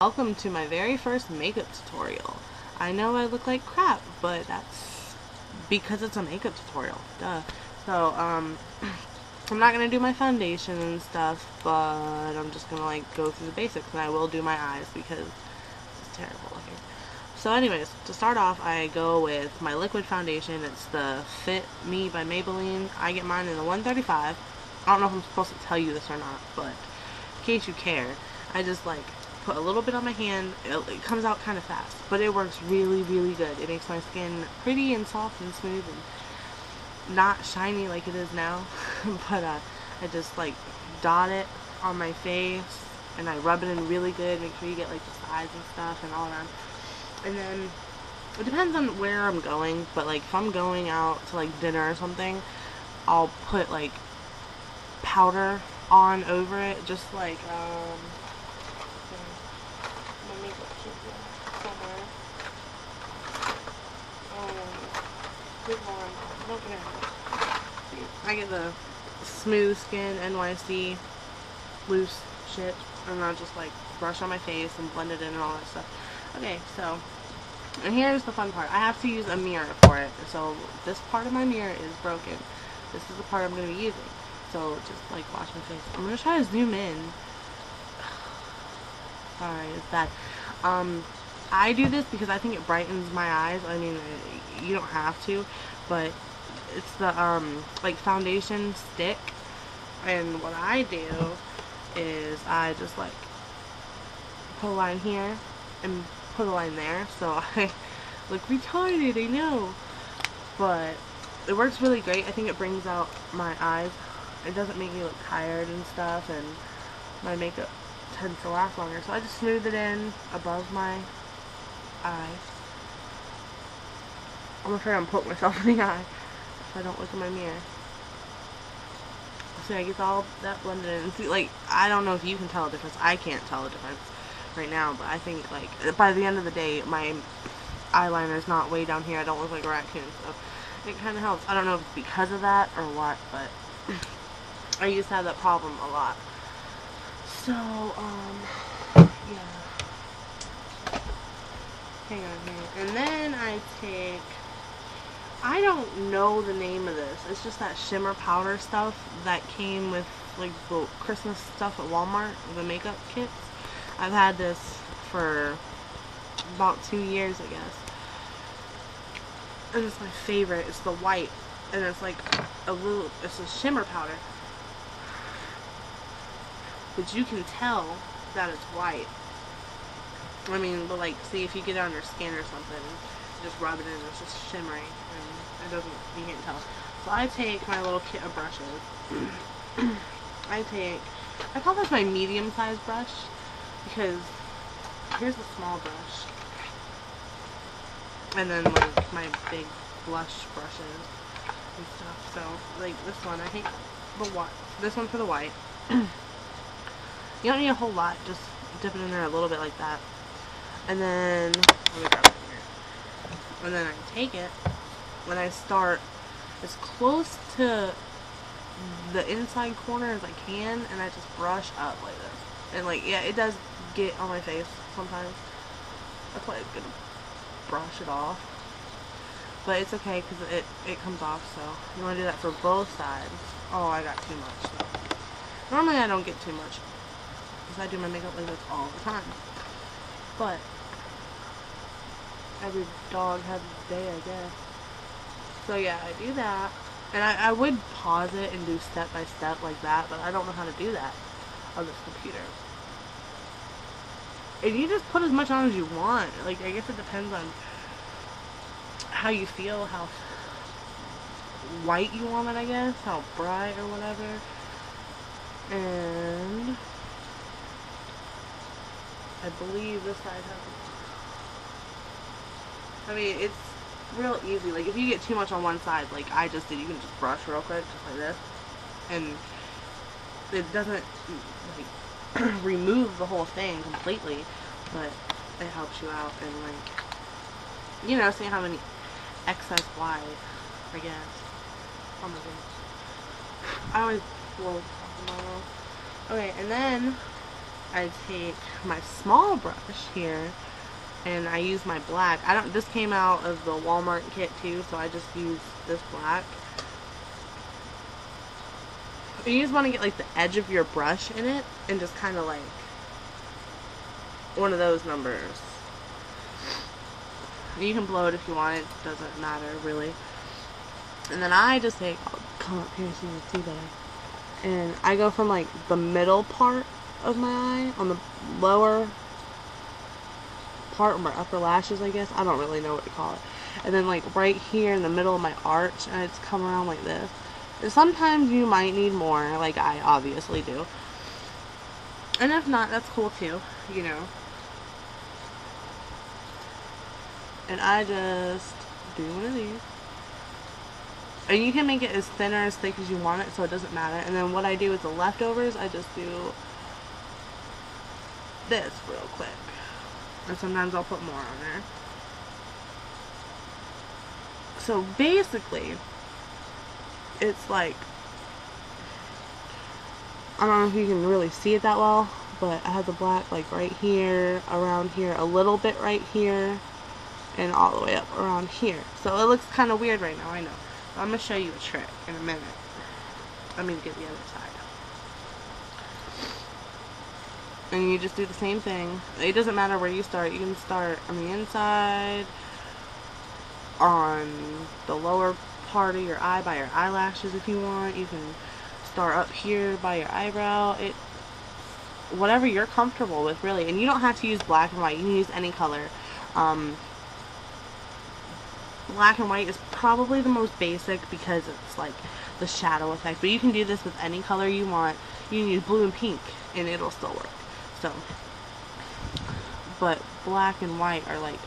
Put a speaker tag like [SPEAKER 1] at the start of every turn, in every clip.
[SPEAKER 1] Welcome to my very first makeup tutorial. I know I look like crap, but that's because it's a makeup tutorial. Duh. So, I'm not gonna do my foundation and stuff, but I'm just gonna like go through the basics, and I will do my eyes because it's terrible looking. So anyways, to start off, I go with my liquid foundation. It's the Fit Me by Maybelline. I get mine in the 135. I don't know if I'm supposed to tell you this or not, but in case you care, I just like put a little bit on my hand. It comes out kind of fast, but it works really, really good. It makes my skin pretty and soft and smooth and not shiny like it is now. But I just like dot it on my face and I rub it in really good. Make sure you get like the sides and stuff and all around. And then it depends on where I'm going, but like if I'm going out to like dinner or something, I'll put like powder on over it, just like my makeup kit here somewhere. Good one. Nope, no. I get the Smooth Skin NYC loose shit, and I'll just like brush on my face and blend it in and all that stuff. Okay, so, and here's the fun part. I have to use a mirror for it. So this part of my mirror is broken. This is the part I'm going to be using. So just like wash my face. I'm going to try to zoom in. Sorry, it's bad. I do this because I think it brightens my eyes. I mean, you don't have to, but it's the like foundation stick. And what I do is I just like put a line here and put a line there, so I look retarded, I know, but it works really great. I think it brings out my eyes. It doesn't make me look tired and stuff, and my makeup tends to last longer. So I just smooth it in above my eye. I'm afraid I'm putting myself in the eye if I don't look in my mirror. So I get all that blended in. See, like, I don't know if you can tell a difference. I can't tell a difference right now, but I think like by the end of the day, my eyeliner is not way down here. I don't look like a raccoon, so it kind of helps. I don't know if it's because of that or what, but I used to have that problem a lot. So, yeah. Hang on here. And then I don't know the name of this. It's just that shimmer powder stuff that came with like the Christmas stuff at Walmart, the makeup kits. I've had this for about 2 years, I guess. And it's my favorite. It's the white. And it's like it's a shimmer powder. But you can tell that it's white. I mean, but like, see if you get it on your skin or something, just rub it in, it's just shimmering, and it doesn't, you can't tell. So I take my little kit of brushes. I call this my medium-sized brush, because here's the small brush, and then like my big blush brushes and stuff. So like this one, I take the white, this one for the white. You don't need a whole lot, just dip it in there a little bit like that. And then, let me grab it here. And then I take it, when I start as close to the inside corner as I can, and I just brush up like this. And like, yeah, it does get on my face sometimes. That's why I'm gonna brush it off. But it's okay, because it comes off, so you want to do that for both sides. Oh, I got too much, so. Normally I don't get too much, because I do my makeup like this all the time. But every dog has a day, I guess. So yeah, I do that. And I would pause it and do step by step like that, but I don't know how to do that on this computer. And you just put as much on as you want. Like, I guess it depends on how you feel, how white you want it, I guess, how bright or whatever. And I believe this side has, I mean, it's real easy. Like, if you get too much on one side, like I just did, you can just brush real quick, just like this. And it doesn't, like, remove the whole thing completely, but it helps you out and, like, you know, see how many excess white, I guess. Oh my goodness. I always blow my nose. Okay, and then I take my small brush here and I use my black. This came out of the Walmart kit too, so I just use this black. You just want to get like the edge of your brush in it and just kind of like one of those numbers. You can blow it if you want, it doesn't matter really. And then I just take, I'll come up here so you can see better. And I go from like the middle part of my eye, on the lower part of my upper lashes, I guess. I don't really know what to call it. And then like right here in the middle of my arch, and it's come around like this. And sometimes you might need more, like I obviously do. And if not, that's cool too, you know. And I just do one of these. And you can make it as thin or as thick as you want it, so it doesn't matter. And then what I do with the leftovers, I just do this real quick. And sometimes I'll put more on there. So basically, it's like, I don't know if you can really see it that well, but I have the black like right here, around here, a little bit right here, and all the way up around here. So it looks kind of weird right now, I know. But I'm going to show you a trick in a minute. Let me get the other side. And you just do the same thing. It doesn't matter where you start. You can start on the inside, on the lower part of your eye by your eyelashes if you want. You can start up here by your eyebrow. Whatever you're comfortable with, really. And you don't have to use black and white. You can use any color. Black and white is probably the most basic because it's like the shadow effect. But you can do this with any color you want. You can use blue and pink and it'll still work. So, but black and white are like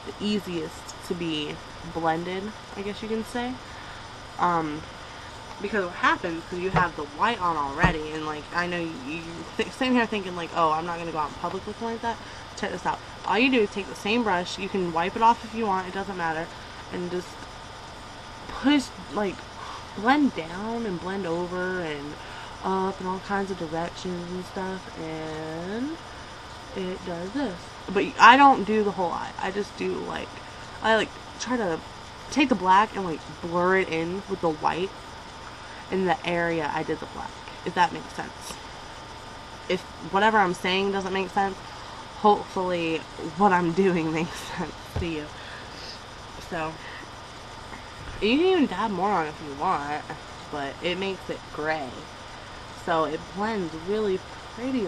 [SPEAKER 1] the easiest to be blended, I guess you can say. Because what happens, because you have the white on already, and like, I know you sitting here thinking like, oh, I'm not going to go out in public looking like that. Check this out. All you do is take the same brush, you can wipe it off if you want, it doesn't matter, and just push, like, blend down and blend over and up in all kinds of directions and stuff, and it does this. But I don't do the whole eye. I just do like, I like try to take the black and like blur it in with the white in the area I did the black, if that makes sense. If whatever I'm saying doesn't make sense, hopefully what I'm doing makes sense to you. So you can even dab more on if you want, but it makes it gray, so it blends really pretty.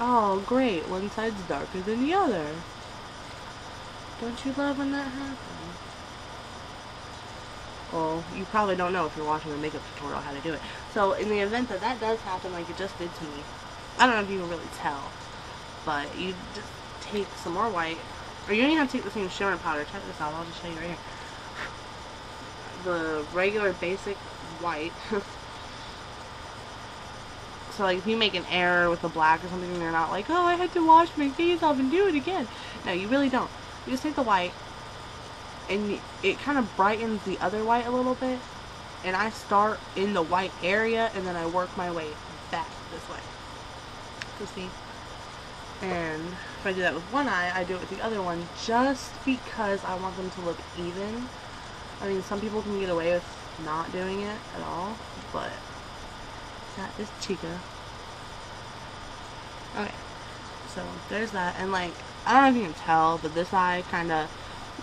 [SPEAKER 1] Oh great, one side's darker than the other. Don't you love when that happens? Well, you probably don't know if you're watching a makeup tutorial how to do it. So in the event that that does happen like it just did to me, I don't know if you can really tell, but you just take some more white, or you don't even have to take the same shimmer powder. Check this out, I'll just show you right here. The regular basic white. So like if you make an error with the black or something and you're not like, oh, I had to wash my face off and do it again. No, you really don't. You just take the white and it kind of brightens the other white a little bit, and I start in the white area and then I work my way back this way. So see? And if I do that with one eye, I do it with the other one just because I want them to look even. I mean, some people can get away with not doing it at all, but that is Chica. Okay, so there's that, and like, I don't know if you can tell, but this eye kind of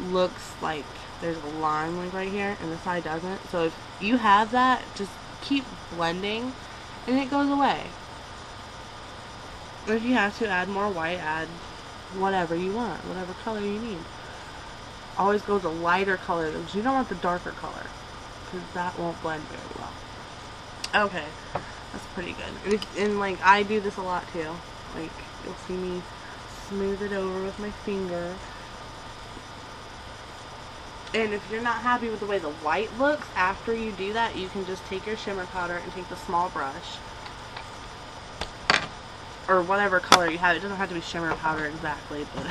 [SPEAKER 1] looks like there's a line like right here, and this eye doesn't. So if you have that, just keep blending, and it goes away. If you have to add more white, add whatever you want, whatever color you need. Always go with a lighter color, because you don't want the darker color, because that won't blend very well. Okay, that's pretty good. And like, I do this a lot too. Like, you'll see me smooth it over with my finger. And if you're not happy with the way the white looks after you do that, you can just take your shimmer powder and take the small brush, or whatever color you have. It doesn't have to be shimmer powder exactly, but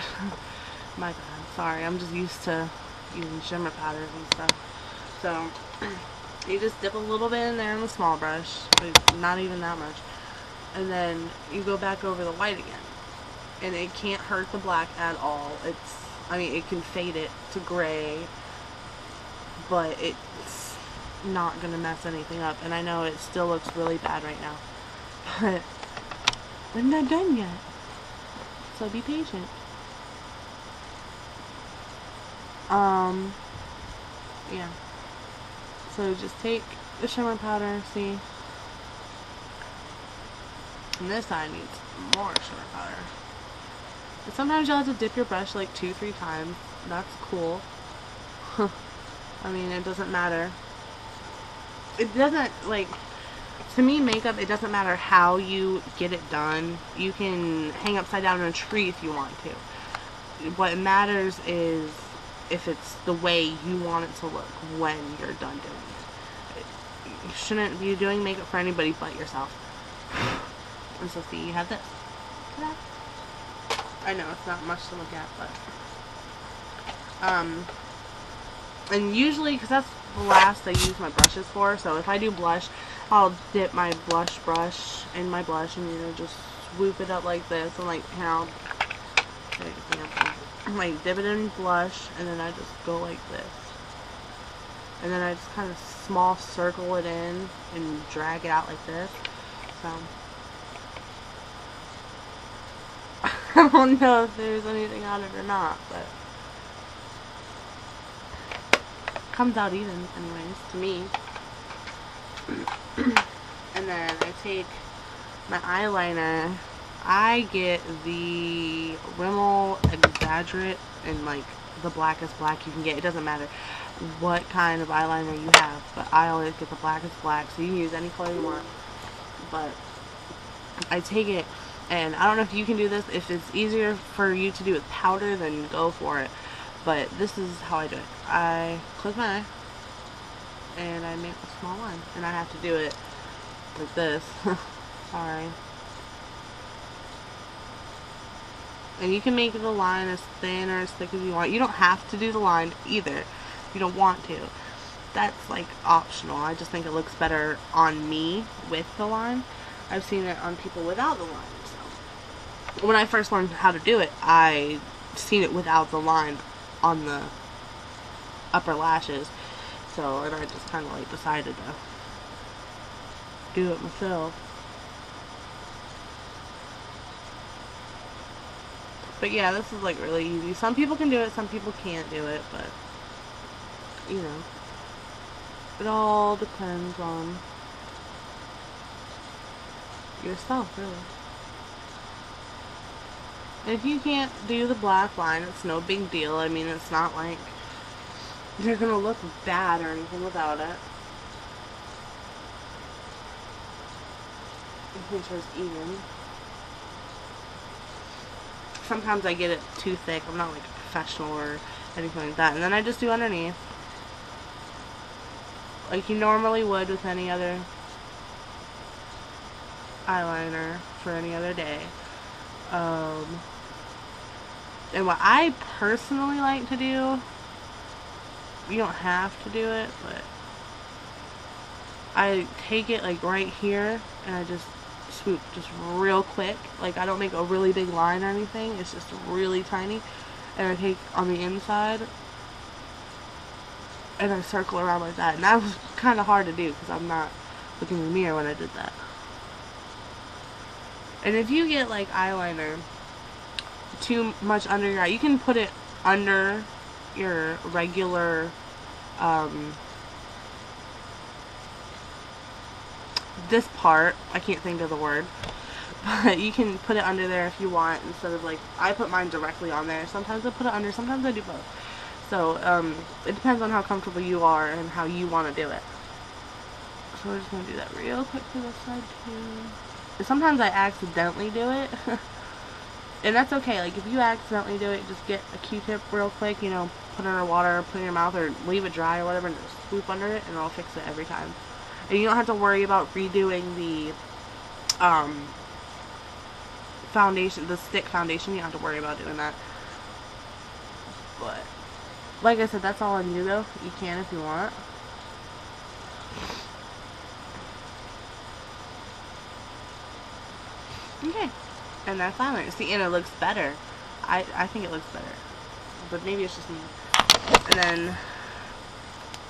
[SPEAKER 1] my bad. Sorry, I'm just used to using shimmer powders and stuff. So you just dip a little bit in there in the small brush, but not even that much. and then you go back over the white again. And it can't hurt the black at all. I mean, it can fade it to gray, but it's not gonna mess anything up. And I know it still looks really bad right now, but we're not done yet. So be patient. Yeah. So just take the shimmer powder, see? And this side needs more shimmer powder. And sometimes you'll have to dip your brush like 2-3 times. That's cool. I mean, it doesn't matter. It doesn't, like, to me, makeup, it doesn't matter how you get it done. You can hang upside down in a tree if you want to. What matters is if it's the way you want it to look when you're done doing it. You shouldn't be doing makeup for anybody but yourself. And so see, you have this. Ta-da. I know, it's not much to look at, but and usually, because that's the last I use my brushes for, so if I do blush, I'll dip my blush brush in my blush and, you know, just swoop it up like this, and like, you know, like dip it in blush, and then I just go like this, and then I just kind of small circle it in and drag it out like this. So I don't know if there's anything on it or not, but it comes out even anyways to me. And then I take my eyeliner. I get the Rimmel Exaggerate in like the blackest black you can get. It doesn't matter what kind of eyeliner you have, but I always get the blackest black, so you can use any color you want. But I take it, and I don't know if you can do this. If it's easier for you to do with powder, then go for it. But this is how I do it. I close my eye, and I make a small line. And I have to do it like this. Sorry. And you can make the line as thin or as thick as you want. You don't have to do the line either. If you don't want to. That's like optional. I just think it looks better on me with the line. I've seen it on people without the line. So when I first learned how to do it, I seen it without the line on the upper lashes. So, and I just kind of like decided to do it myself. But yeah, this is like really easy. Some people can do it, some people can't do it, but you know, it all depends on yourself, really. And if you can't do the black line, it's no big deal. I mean, it's not like you're gonna look bad or anything without it. Make sure it's even. Sometimes I get it too thick. I'm not like a professional or anything like that. And then I just do underneath, like you normally would with any other eyeliner for any other day. And what I personally like to do, you don't have to do it, but I take it like right here and I just swoop just real quick. Like I don't make a really big line or anything. It's just really tiny. And I take on the inside and I circle around like that. And that was kind of hard to do because I'm not looking in the mirror when I did that. And if you get like eyeliner too much under your eye, you can put it under your regular this part, I can't think of the word, but you can put it under there if you want, instead of like, I put mine directly on there. Sometimes I put it under, sometimes I do both. So it depends on how comfortable you are and how you want to do it. So we're just going to do that real quick for this side too. And sometimes I accidentally do it. And that's okay. Like if you accidentally do it, just get a Q-tip real quick, you know, put it under water, put it in your mouth, or leave it dry or whatever, and just swoop under it, and it'll fix it every time. And you don't have to worry about redoing the foundation, the stick foundation. You don't have to worry about doing that. But like I said, that's all on you though. You can if you want. Okay. And that's eyeliner. See, and it looks better. I think it looks better. But maybe it's just me. And then,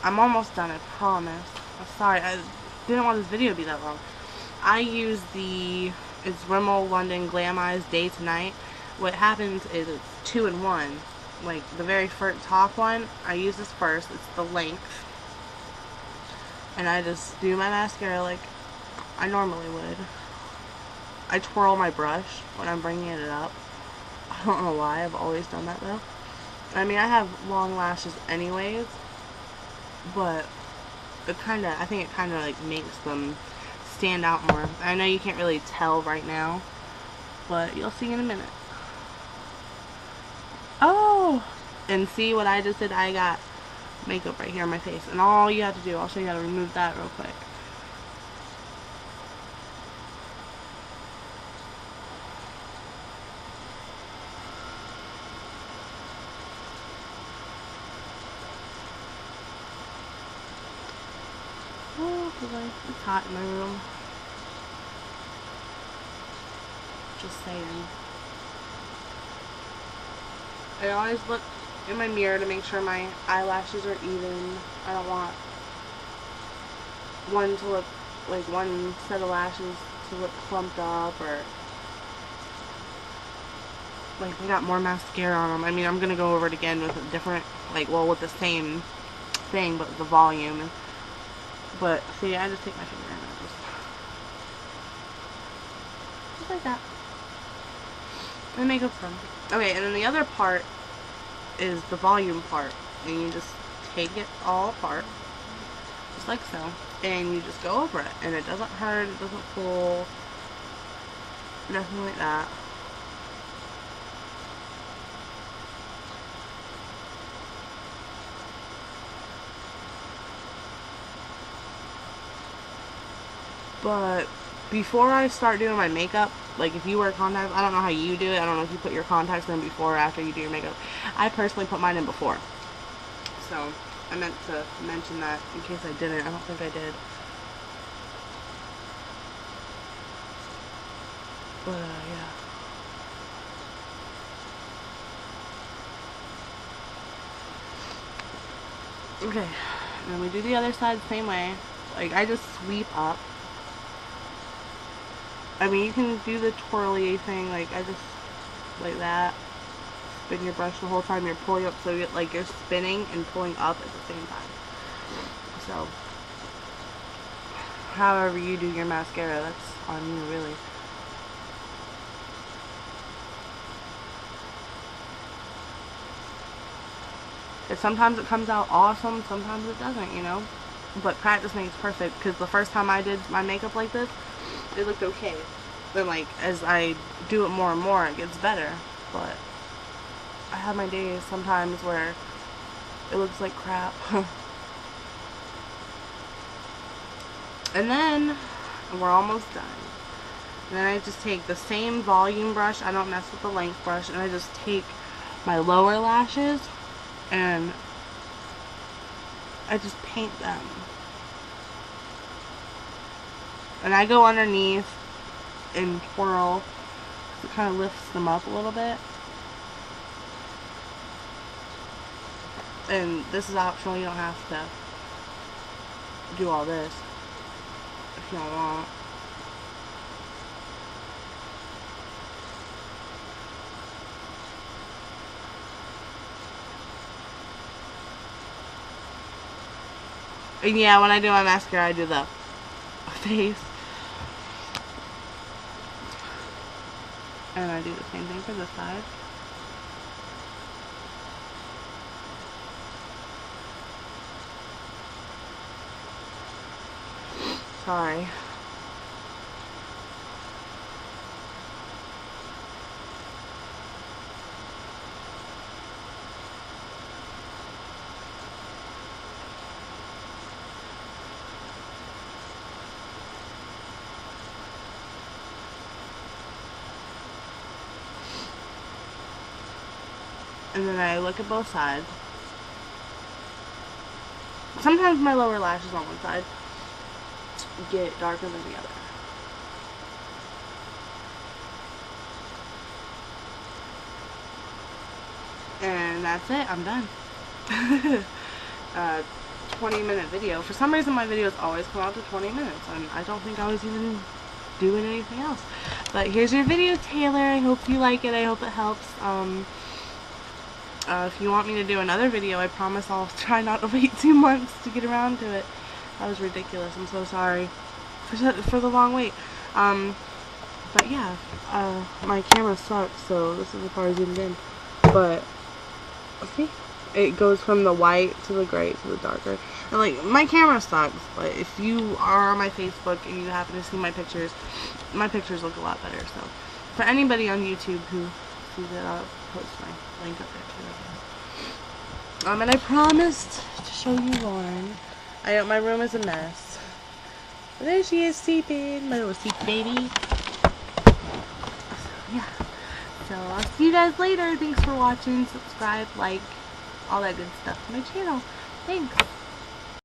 [SPEAKER 1] I'm almost done, I promise. I'm sorry, I didn't want this video to be that long. I use it's Rimmel London Glam Eyes Day to Night. What happens is it's 2 in 1. Like, the very first top one, I use this first. It's the length. And I just do my mascara like I normally would. I twirl my brush when I'm bringing it up. I don't know why, I've always done that though. I mean, I have long lashes anyways, but I think it kinda like makes them stand out more. I know you can't really tell right now, but you'll see in a minute. Oh! And see what I just did? I got makeup right here on my face. And all you have to do, I'll show you how to remove that real quick. Oh boy, it's hot in my room. Just saying. I always look in my mirror to make sure my eyelashes are even. I don't want one to look like one set of lashes to look clumped up, or like they got more mascara on them. I mean, I'm gonna go over it again with a different, like, well, with the same thing, but the volume. But see, I just take my finger and I just like that. And makeup's done. Okay, and then the other part is the volume part, and you just take it all apart, just like so, and you just go over it, and it doesn't hurt, it doesn't pull, nothing like that. But before I start doing my makeup, like if you wear contacts, I don't know how you do it. I don't know if you put your contacts in before or after you do your makeup. I personally put mine in before. So I meant to mention that in case I didn't. I don't think I did. But yeah. Okay, and then we do the other side the same way. Like, I just sweep up. I mean, you can do the twirly thing, like, I just, like that. Spin your brush the whole time you're pulling up, so you're spinning and pulling up at the same time. So, however you do your mascara, that's on you, really. And sometimes it comes out awesome, sometimes it doesn't, you know? But practice makes perfect, because the first time I did my makeup like this, it looked okay. Then, like, as I do it more and more, it gets better. But I have my days sometimes where it looks like crap. And then, we're almost done. And then I just take the same volume brush, I don't mess with the length brush, and I just take my lower lashes and I just paint them. And I go underneath and twirl. It kind of lifts them up a little bit. And this is optional, you don't have to do all this if you don't want. And yeah, when I do my mascara, I do the face. And I do the same thing for this side. Sorry. And then I look at both sides. Sometimes my lower lashes on one side get darker than the other. And that's it. I'm done. 20-minute video. For some reason my videos always come out to 20 minutes, and I don't think I was even doing anything else. But here's your video, Taylor. I hope you like it. I hope it helps. If you want me to do another video, I promise I'll try not to wait 2 months to get around to it. That was ridiculous. I'm so sorry for the long wait. But yeah, my camera sucks, so this is as far as zoomed in. But see, it goes from the white to the gray to the darker. And like, my camera sucks, but if you are on my Facebook and you happen to see my pictures look a lot better. So for anybody on YouTube who sees it, I'll post my link up there too. And I promised to show you Lauren. My room is a mess. But there she is sleeping, my little sleep baby. So yeah. So I'll see you guys later. Thanks for watching. Subscribe, like, all that good stuff to my channel. Thanks.